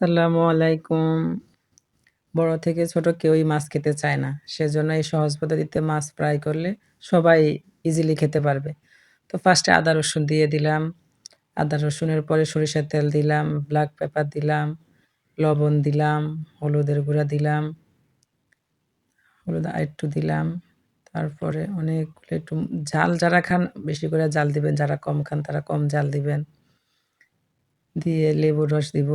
আসসালামু আলাইকুম। বড় থেকে ছোট কেউই মাছ খেতে চায় না। সেজন্য এই সহজ পদ্ধতিতে মাছ ফ্রাই করলে সবাই ইজিলি খেতে পারবে। তো ফার্স্টে আদা রসুন দিয়ে দিলাম। আদা রসুনের পরে সরিষার তেল দিলাম, ব্লাক পেপার দিলাম, লবণ দিলাম, হলুদের গুঁড়া দিলাম, হলুদ আরেকটু দিলাম। তারপরে অনেকগুলো একটু ঝাল যারা খান বেশি করে জাল দিবেন, যারা কম খান তারা কম জাল দিবেন। দিয়ে লেবুর রস দিব।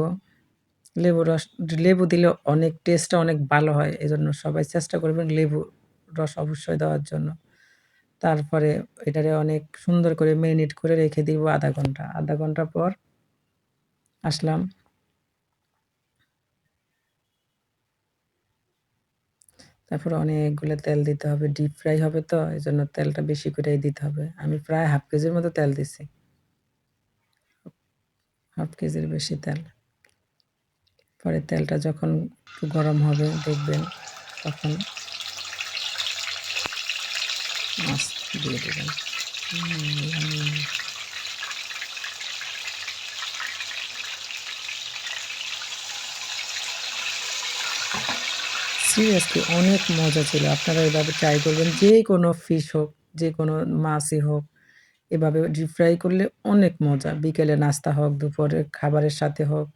লেবু দিলে অনেক টেস্টটা অনেক ভালো হয়। এজন্য সবাই চেষ্টা করবেন লেবু রস অবশ্যই দেওয়ার জন্য। তারপরে এটারে অনেক সুন্দর করে মেরিনেট করে রেখে দিব ০.৫ ঘন্টা। ০.৫ ঘন্টা পর আসলাম। তারপরে অনেকগুলো তেল দিতে হবে। ডিপ ফ্রাই হবে তো এজন্য তেলটা বেশি করেই দিতে হবে। আমি প্রায় ১/২ কেজির মতো তেল দিছি। ১/২ কেজির বেশি তেল। পরে তেলটা যখন একটু গরম হবে দেখবেন তখন মাছ দিয়ে দিবেন। সিরিয়াসলি অনেক মজা ছিল। আপনারা এভাবে ট্রাই করবেন। যেকোনো ফিশ হোক, যেকোনো মাছই হোক, এভাবে ডিপ ফ্রাই করলে অনেক মজা। বিকেলে নাস্তা হোক, দুপুরের খাবারের সাথে হোক,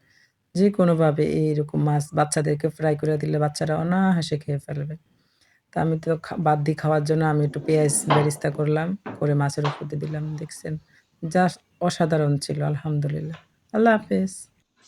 যেকোনোভাবে এইরকম মাছ বাচ্চাদেরকে ফ্রাই করে দিলে বাচ্চারা অনায়াসে খেয়ে ফেলবে। তো আমি তো বাদ দিয়ে খাওয়ার জন্য আমি একটু পেঁয়াজ বেরেস্তা করলাম, করে মাছের উপর দিয়ে দিলাম। দেখছেন? জাস্ট অসাধারণ ছিল আলহামদুলিল্লাহ। আল্লাহ হাফেজ।